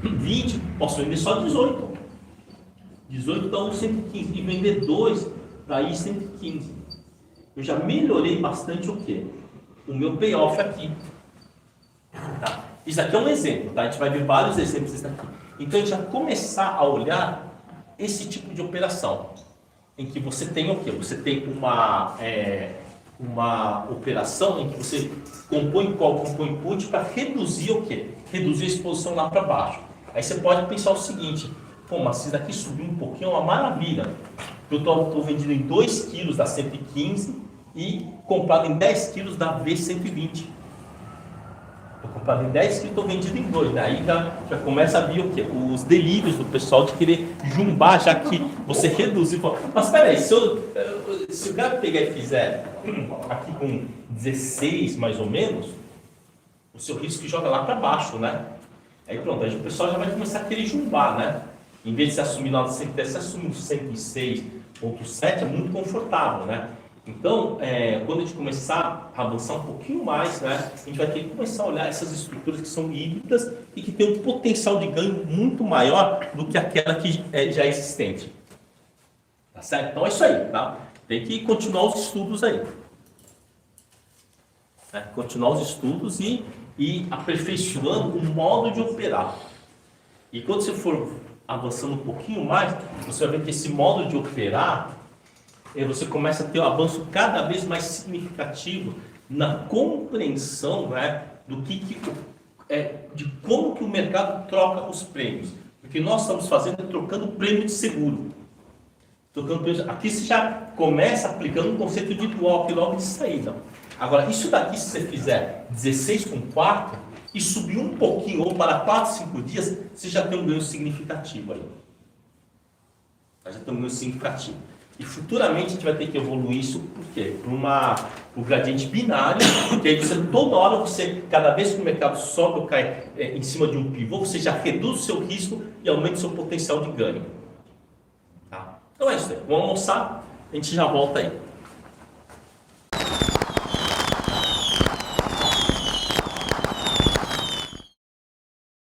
20, posso vender só 18. 18 dá 115. E vender 2 daí 115. Eu já melhorei bastante o quê? O meu payoff aqui. Tá? Isso aqui é um exemplo, tá? A gente vai ver vários exemplos disso aqui. Então a gente vai começar a olhar esse tipo de operação. Em que você tem o quê? Você tem uma operação em que você compõe call, compõe put para reduzir o quê? Reduzir a exposição lá para baixo. Aí você pode pensar o seguinte, pô, mas se daqui subir um pouquinho é uma maravilha. Eu estou vendido em 2 kg da 115 e comprado em 10 kg da V120. Estou comprado em 10 kg e estou vendido em 2. Daí já começa a vir o quê? Os delírios do pessoal de querer jumbar, já que você reduzir. Mas peraí, se o cara pegar e fizer aqui com 16 mais ou menos, o seu risco joga lá para baixo, né? Aí pronto, aí o pessoal já vai começar a querer jumbar, né? Em vez de se assumir lá no 110, se assumir no 106.7 é muito confortável, né? Então, quando a gente começar a avançar um pouquinho mais, né, a gente vai ter que começar a olhar essas estruturas que são híbridas e que têm um potencial de ganho muito maior do que aquela que já é existente. Tá certo? Então é isso aí, tá? Tem que continuar os estudos aí. Continuar os estudos e aperfeiçoando o modo de operar. E quando você for avançando um pouquinho mais, você vai ver que esse modo de operar, você começa a ter um avanço cada vez mais significativo na compreensão, né, de como que o mercado troca os prêmios. Porque nós estamos trocando prêmio de seguro. Aqui você já começa aplicando um conceito de dual, que logo de saída. Agora, isso daqui, se você fizer 16 com 4 e subir um pouquinho, ou para 4, 5 dias, você já tem um ganho significativo aí. Já tem um ganho significativo. E futuramente a gente vai ter que evoluir isso por quê? Para o gradiente binário, que aí toda hora cada vez que o mercado sobe ou cai em cima de um pivô, você já reduz o seu risco e aumenta o seu potencial de ganho. Tá? Então é isso aí. Vamos almoçar, a gente já volta aí.